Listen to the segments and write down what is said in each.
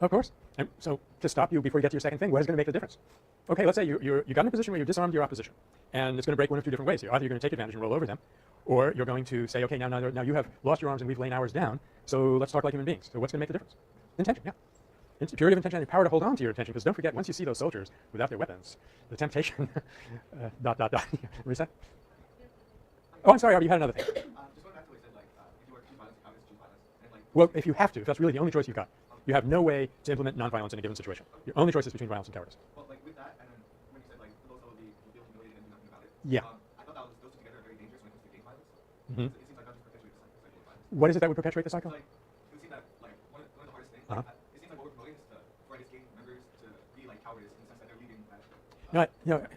Of course. And so to stop you before you get to your second thing, what is going to make the difference? Okay, let's say you got in a position where you disarmed your opposition, and it's going to break one of two different ways here. Either you're going to take advantage and roll over them, or you're going to say, okay, now you have lost your arms and we've lain ours down, so let's talk like human beings. So what's going to make the difference? Intention, yeah. Purity of intention and the power to hold on to your intention, because don't forget, once you see those soldiers without their weapons, the temptation, ... Reset? Oh, I'm sorry, Arby, you had another thing. Just going back to what you said, if you were to choose violence, you obviously choose violence. And well, if you have to, if that's really the only choice you've got, you have no way to implement nonviolence in a given situation. Your only choice is between violence and cowardice. Well, with that, and then when you said for those who will feel humiliated and do nothing about it. Yeah. I thought those two together are very dangerous when it comes to gang violence. Mm-hmm. It seems like that just perpetuates the cycle of violence. What is it that would perpetuate the cycle? It would seem that one of the hardest things. Uh-huh. It seems like what we're promoting is for these gang members to be like cowardice in the sense that they're leaving that.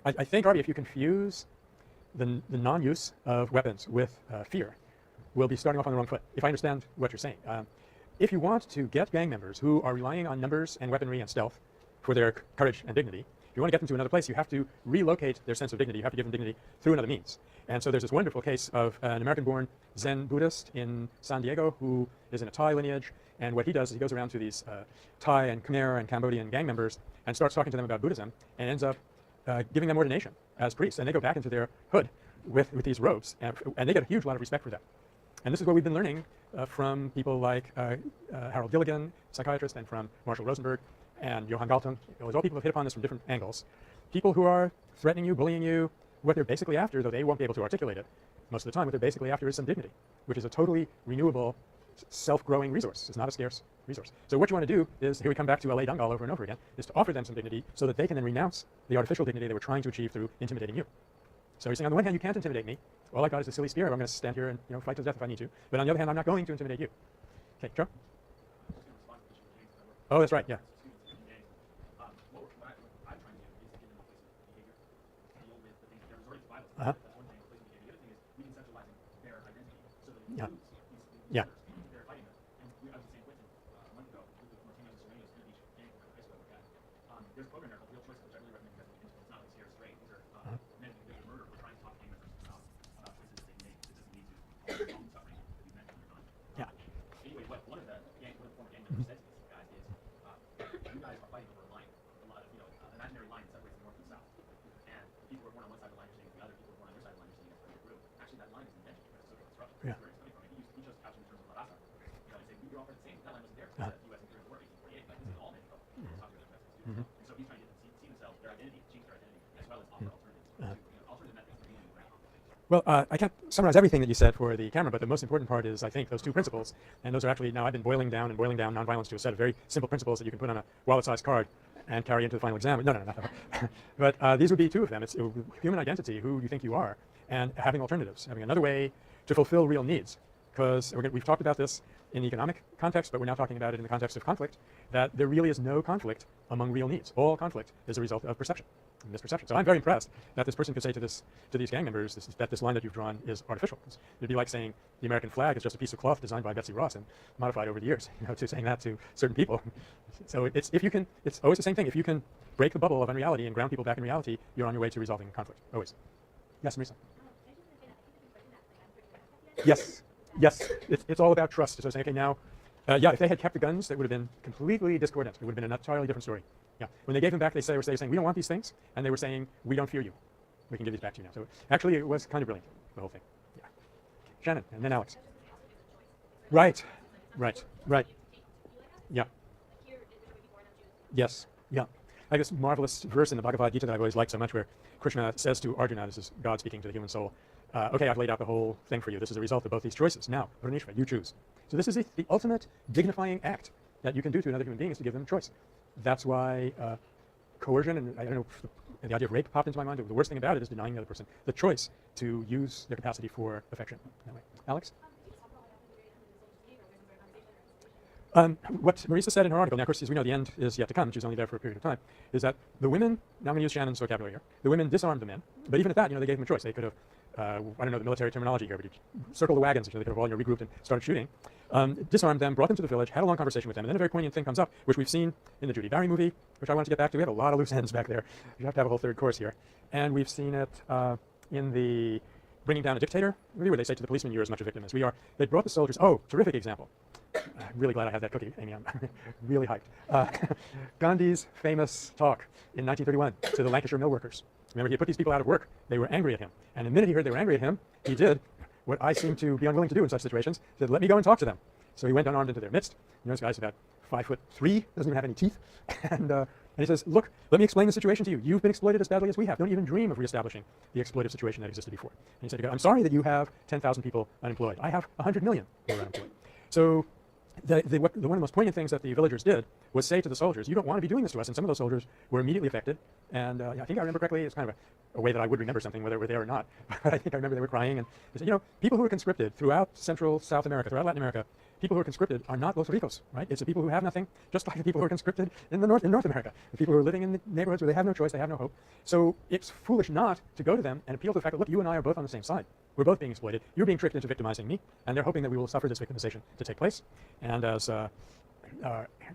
I think, Arby, if you confuse the non-use of weapons with fear, we'll be starting off on the wrong foot, if I understand what you're saying. If you want to get gang members who are relying on numbers and weaponry and stealth for their courage and dignity, if you want to get them to another place, you have to relocate their sense of dignity. You have to give them dignity through another means. And so there's this wonderful case of an American-born Zen Buddhist in San Diego who is in a Thai lineage. And what he does is he goes around to these Thai and Khmer and Cambodian gang members and starts talking to them about Buddhism and ends up giving them ordination as priests. And they go back into their hood with these robes, and they get a huge lot of respect for that. And this is what we've been learning from people like Harold Gilligan, psychiatrist, and from Marshall Rosenberg and Johan Galtung. All people have hit upon this from different angles. People who are threatening you, bullying you, what they're basically after, though they won't be able to articulate it most of the time, what they're basically after is some dignity, which is a totally renewable, self-growing resource. It's not a scarce resource. So what you want to do is, here we come back to L.A. Dungal over and over again, is to offer them some dignity so that they can then renounce the artificial dignity they were trying to achieve through intimidating you. So you're saying, on the one hand, you can't intimidate me. All I got is a silly spear. I'm going to stand here and fight to the death if I need to. But on the other hand, I'm not going to intimidate you. Okay, Joe? Oh, that's right, yeah. Uh-huh. Yeah. Yeah. There's a program there called Real Choices, which I really recommend you guys look into. It's not like Sierra Straight. These are men who commit murder who are trying to talk to gang members about choices they make that doesn't lead to all the suffering that you mentioned or not. Yeah. Anyway, what one of the former gang members said to these guys is, you guys are fighting over a line, a lot of, an imaginary line that separates the north and south. And people who are born on one side of the line are saying the other, people who are born on the other side of the line are saying it's for your group. Actually, that line is invented because social construction. Yeah. Where it's coming from. He chose couch in terms of Larasa. And say, you're all for the same. That line wasn't there for the U.S. Imperial War 1848. Like, this is all men. Mm-hmm. And so he's trying to see themselves, their identity, change their identity, as well as offer alternatives. Alternative methods for dealing with ground. Well, I can't summarize everything that you said for the camera, but the most important part is, I think, those two principles. And those are actually, now I've been boiling down nonviolence to a set of very simple principles that you can put on a wallet-sized card and carry into the final exam. No, not that. But these would be two of them. It's human identity, who you think you are, and having alternatives, having another way to fulfill real needs. Because we've talked about this in the economic context, but we're now talking about it in the context of conflict, that there really is no conflict among real needs. All conflict is a result of perception, misperception. So I'm very impressed that this person could say to these gang members that this line that you've drawn is artificial. It'd be like saying the American flag is just a piece of cloth designed by Betsy Ross and modified over the years, to saying that to certain people. So it's always the same thing. If you can break the bubble of unreality and ground people back in reality, you're on your way to resolving conflict, always. Yes, Marisa? Yes. Yes, it's all about trust. So saying, okay, now, if they had kept the guns, that would have been completely discordant. It would have been an entirely different story. Yeah, when they gave them back, they were saying, we don't want these things, and they were saying, we don't fear you. We can give these back to you now. So actually, it was kind of brilliant, the whole thing. Yeah. Shannon, and then Alex. Right. Yeah. Yes. Yeah. I have this marvelous verse in the Bhagavad Gita that I've always liked so much, where Krishna says to Arjuna, this is God speaking to the human soul, okay, I've laid out the whole thing for you. This is a result of both these choices. Now, Pranishva, you choose. So this is the ultimate dignifying act that you can do to another human being, is to give them a choice. That's why coercion, and I don't know, the idea of rape popped into my mind. The worst thing about it is denying the other person the choice to use their capacity for affection. That way. Alex? What Marisa said in her article, now of course, as we know, the end is yet to come, she's only there for a period of time, is that the women, now I'm going to use Shannon's vocabulary here, the women disarmed the men, but even at that, they gave them a choice. They could have, I don't know the military terminology here, but you circle the wagons, they could have all regrouped and started shooting, disarmed them, brought them to the village, had a long conversation with them, and then a very poignant thing comes up, which we've seen in the Judy Barry movie, which I wanted to get back to. We have a lot of loose ends back there. You have to have a whole third course here. And we've seen it in the bringing down a dictator movie where they say to the policeman, "You're as much a victim as we are." They brought the soldiers. Oh, terrific example. I'm really glad I had that cookie, Amy. I'm really hyped. Gandhi's famous talk in 1931 to the Lancashire mill workers. Remember, he had put these people out of work. They were angry at him. And the minute he heard they were angry at him, he did what I seem to be unwilling to do in such situations. He said, "Let me go and talk to them." So he went unarmed into their midst. You know, this guy's about 5'3", doesn't even have any teeth. And he says, "Look, let me explain the situation to you. You've been exploited as badly as we have. Don't even dream of reestablishing the exploitive situation that existed before." And he said, "I'm sorry that you have 10,000 people unemployed. I have 100 million who are unemployed." So one of the most poignant things that the villagers did was say to the soldiers, "You don't want to be doing this to us." And some of those soldiers were immediately affected. And I think I remember correctly, it's kind of a way that I would remember something, whether we're there or not. But I think I remember they were crying. And they said, people who are conscripted throughout Central South America, throughout Latin America, people who are conscripted are not Los Ricos, right? It's the people who have nothing, just like the people who are conscripted in North America. The people who are living in the neighborhoods where they have no choice, they have no hope. So it's foolish not to go to them and appeal to the fact that, look, you and I are both on the same side. We're both being exploited. You're being tricked into victimizing me, and they're hoping that we will suffer this victimization to take place. And as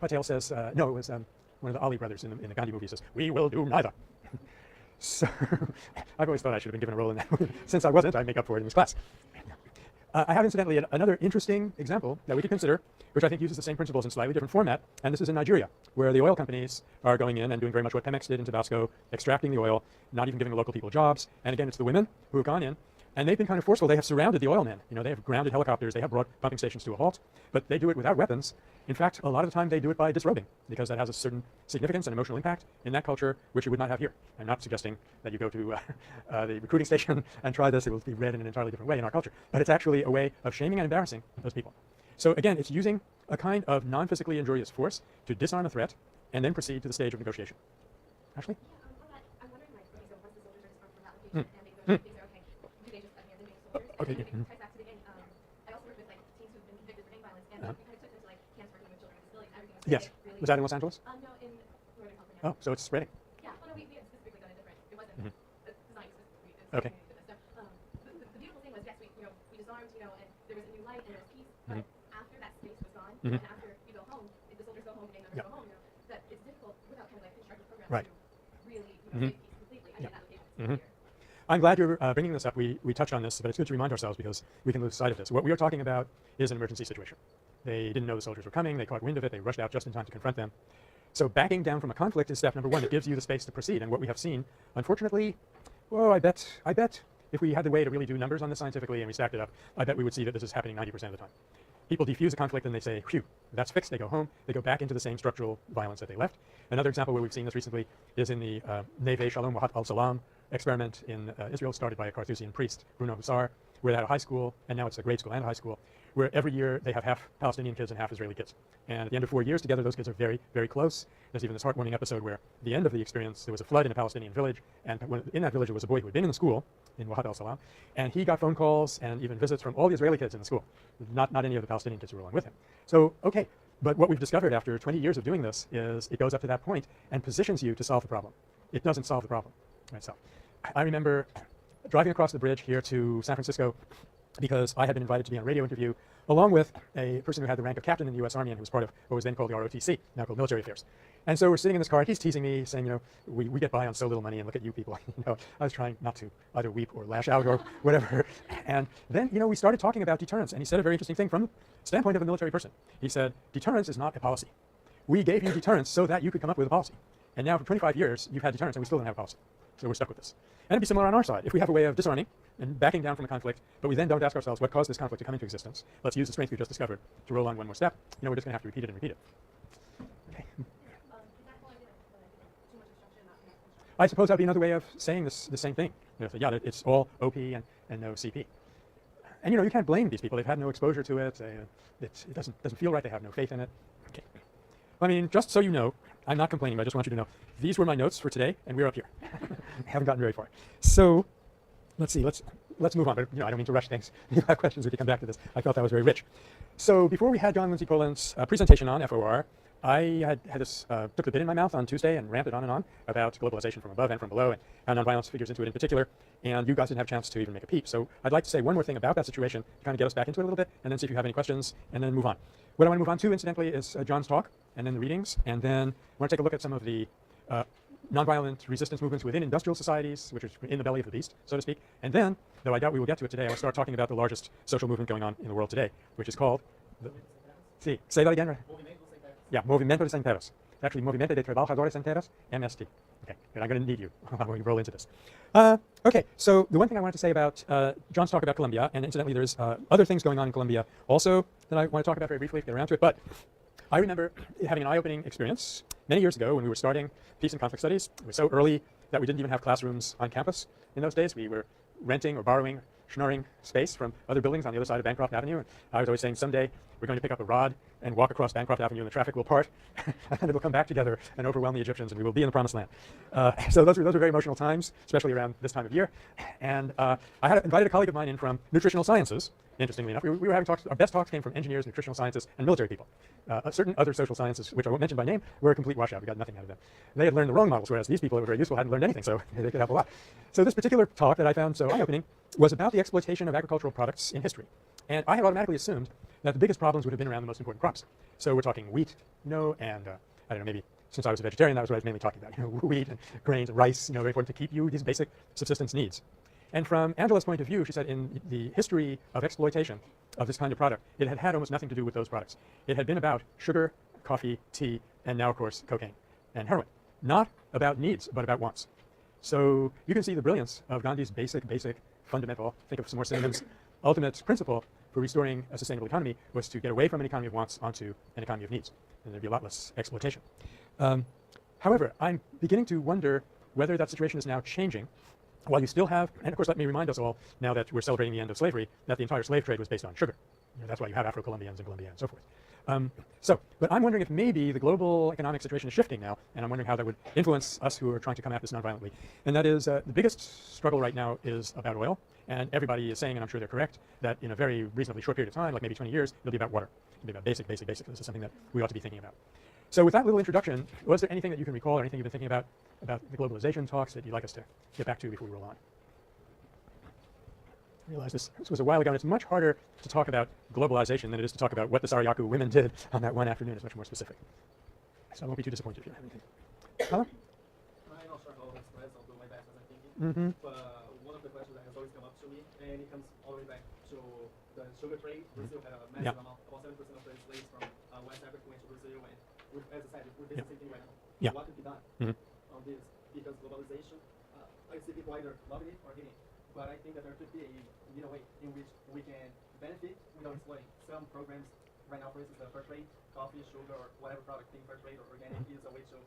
Patel says, no, it was one of the Ali brothers in the Gandhi movie says, "We will do neither." So I've always thought I should have been given a role in that movie. Since I wasn't, I make up for it in this class. I have, incidentally, another interesting example that we could consider, which I think uses the same principles in slightly different format, and this is in Nigeria, where the oil companies are going in and doing very much what Pemex did in Tabasco, extracting the oil, not even giving the local people jobs. And again, it's the women who have gone in, and they've been kind of forceful. They have surrounded the oil men. They have grounded helicopters. They have brought pumping stations to a halt, but they do it without weapons. In fact, a lot of the time they do it by disrobing, because that has a certain significance and emotional impact in that culture, which you would not have here. I'm not suggesting that you go to the recruiting station and try this. It will be read in an entirely different way in our culture. But it's actually a way of shaming and embarrassing those people. So again, it's using a kind of non-physically injurious force to disarm a threat and then proceed to the stage of negotiation. Ashley? Yeah, on that, I'm wondering, okay, so once the soldiers are disarmed from that location and they go, things are okay, do they just abandon being soldiers? Okay. And then it ties back to the gang. I also worked with teens who've been convicted for gang violence, and we kind of took them to camps working with children with disabilities. Everything was Yes. really, Was that in Los Angeles? no, in Northern California. Oh, so it's spreading. Yeah, well, no, we had specifically done it different. It wasn't designed specifically. Okay. So, the beautiful thing was, yes, we disarmed, and there was a new light and there was peace. But after that space was gone, and after you go home, if the soldiers go home, the gang members go home, that it's difficult without kind of constructive programs Right. to really make peace completely. I think that would be I'm glad you're bringing this up. We touched on this, but it's good to remind ourselves because we can lose sight of this. What we are talking about is an emergency situation. They didn't know the soldiers were coming. They caught wind of it. They rushed out just in time to confront them. So backing down from a conflict is step number one. It gives you the space to proceed. And what we have seen, unfortunately, I bet if we had the way to really do numbers on this scientifically and we stacked it up, I bet we would see that this is happening 90% of the time. People defuse a conflict and they say, "Phew, that's fixed." They go home. They go back into the same structural violence that they left. Another example where we've seen this recently is in the Neve Shalom Wahat al-Salam experiment in Israel, started by a Carthusian priest, Bruno Hussar, where they had a high school, and now it's a grade school and a high school, where every year they have half Palestinian kids and half Israeli kids. And at the end of 4 years together, those kids are very, very close. There's even this heartwarming episode where at the end of the experience, there was a flood in a Palestinian village, and in that village there was a boy who had been in the school in Wahat al-Salam, and he got phone calls and even visits from all the Israeli kids in the school, not any of the Palestinian kids who were along with him. So, okay, but what we've discovered after 20 years of doing this is it goes up to that point and positions you to solve the problem. It doesn't solve the problem by itself. I remember driving across the bridge here to San Francisco because I had been invited to be on a radio interview along with a person who had the rank of captain in the U.S. Army and who was part of what was then called the ROTC, now called Military Affairs. And so we're sitting in this car, and he's teasing me, saying, we get by on so little money, and look at you people. I was trying not to either weep or lash out or whatever. And then, we started talking about deterrence, and he said a very interesting thing from the standpoint of a military person. He said, deterrence is not a policy. We gave you deterrence so that you could come up with a policy. And now for 25 years, you've had deterrence, and we still don't have a policy. So we're stuck with this. And it'd be similar on our side. If we have a way of disarming and backing down from a conflict, but we then don't ask ourselves what caused this conflict to come into existence, let's use the strength we just discovered to roll on one more step, we're just going to have to repeat it and repeat it. Okay. I suppose that'd be another way of saying the same thing. It's all OP and no CP. And you can't blame these people. They've had no exposure to it. It doesn't feel right. They have no faith in it. Okay. I mean, just so you know, I'm not complaining, but I just want you to know these were my notes for today, and we're up here. I haven't gotten very far. So let's see. Let's move on. But I don't mean to rush things. If you have questions, we can come back to this. I felt that was very rich. So before we had John Lindsay Poland's presentation on FOR, I took the bit in my mouth on Tuesday and ranted on and on about globalization from above and from below and how nonviolence figures into it in particular. And you guys didn't have a chance to even make a peep. So I'd like to say one more thing about that situation to kind of get us back into it a little bit, and then see if you have any questions, and then move on. What I want to move on to, incidentally, is John's talk, and then the readings, and then I want to take a look at some of the nonviolent resistance movements within industrial societies, which is in the belly of the beast, so to speak. And then, though I doubt we will get to it today, I will start talking about the largest social movement going on in the world today, which is called the, see, say that again. Yeah, Movimiento de Centeros. Actually, Movimiento de Trabajadores Enteros, MST. Okay, and I'm going to need you when we roll into this. Okay, so the one thing I wanted to say about John's talk about Colombia, and incidentally, there's other things going on in Colombia also that I want to talk about very briefly if we get around to it, but I remember having an eye-opening experience many years ago when we were starting peace and conflict studies. It was so early that we didn't even have classrooms on campus in those days. We were renting or borrowing, schnorring space from other buildings on the other side of Bancroft Avenue. And I was always saying, someday we're going to pick up a rod and walk across Bancroft Avenue and the traffic will part and it'll come back together and overwhelm the Egyptians and we will be in the promised land. So those were very emotional times, especially around this time of year. And I had invited a colleague of mine in from nutritional sciences. Interestingly enough, we were having talks. Our best talks came from engineers, nutritional scientists, and military people. Certain other social sciences, which I won't mention by name, were a complete washout. We got nothing out of them. They had learned the wrong models, whereas these people that were very useful hadn't learned anything, so they could help a lot. So this particular talk that I found so eye-opening was about the exploitation of agricultural products in history. And I had automatically assumed that the biggest problems would have been around the most important crops. So we're talking wheat, and I don't know, maybe since I was a vegetarian, that was what I was mainly talking about. Wheat and grains and rice, very important to keep you these basic subsistence needs. And from Angela's point of view, she said in the history of exploitation of this kind of product, it had had almost nothing to do with those products. It had been about sugar, coffee, tea, and now, of course, cocaine and heroin. Not about needs, but about wants. So you can see the brilliance of Gandhi's basic, fundamental, think of some more synonyms, ultimate principle for restoring a sustainable economy was to get away from an economy of wants onto an economy of needs. And there'd be a lot less exploitation. However, I'm beginning to wonder whether that situation is now changing. While you still have, and of course let me remind us all, now that we're celebrating the end of slavery, that the entire slave trade was based on sugar. That's why you have Afro-Colombians in Colombia and so forth. But I'm wondering if maybe the global economic situation is shifting now, and I'm wondering how that would influence us who are trying to come at this nonviolently. And that is, the biggest struggle right now is about oil, and everybody is saying, and I'm sure they're correct, that in a very reasonably short period of time, like maybe 20 years, it'll be about water. It'll be about basic. This is something that we ought to be thinking about. So with that little introduction, was there anything that you can recall or anything you've been thinking about the globalization talks that you'd like us to get back to before we roll on? I realize this was a while ago, and it's much harder to talk about globalization than it is to talk about what the Sarayaku women did on that one afternoon. It's much more specific. So I won't be too disappointed if you don't have anything. Hello? I'm not sure how to express, I'll do my best as I'm thinking. But one of the questions that has always come up to me, and it comes all the way back to the sugar trade. Brazil had a massive amount, about 7% of the slaves from West Africa went to Brazil, and as I said, we're doing the same thing right now. What could be done on this? Because globalization, I see people either loving it or hating it. But I think that there could be a way in which we can benefit without exploiting. Some programs right now, for instance, the fair trade, coffee, sugar, or whatever product being fair trade or organic is a way to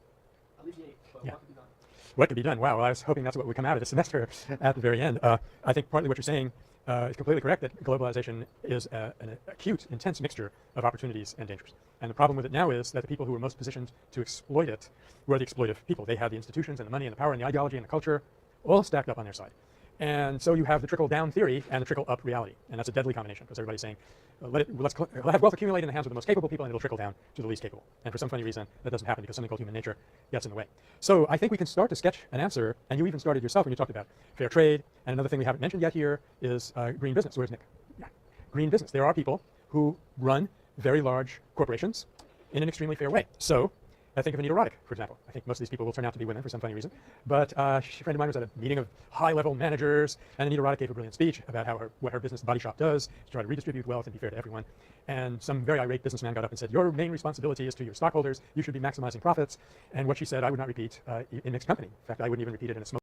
alleviate. But what could be done? What could be done? Wow, well, I was hoping that's what would come out of the semester at the very end. I think partly what you're saying is completely correct, that globalization is an acute, intense mixture of opportunities and dangers. And the problem with it now is that the people who were most positioned to exploit it were the exploitive people. They had the institutions and the money and the power and the ideology and the culture all stacked up on their side. And so you have the trickle-down theory and the trickle-up reality. And that's a deadly combination because everybody's saying, let's have wealth accumulate in the hands of the most capable people and it'll trickle down to the least capable. And for some funny reason, that doesn't happen because something called human nature gets in the way. So I think we can start to sketch an answer, and you even started yourself when you talked about fair trade. And another thing we haven't mentioned yet here is green business. Where's Nick? Yeah. Green business. There are people who run very large corporations in an extremely fair way. So I think of Anita Roddick, for example. I think most of these people will turn out to be women for some funny reason. But a friend of mine was at a meeting of high-level managers, and Anita Roddick gave a brilliant speech about how what her business, The Body Shop, does to try to redistribute wealth and be fair to everyone. And some very irate businessman got up and said, your main responsibility is to your stockholders. You should be maximizing profits. And what she said, I would not repeat in mixed company. In fact, I wouldn't even repeat it in a smoke.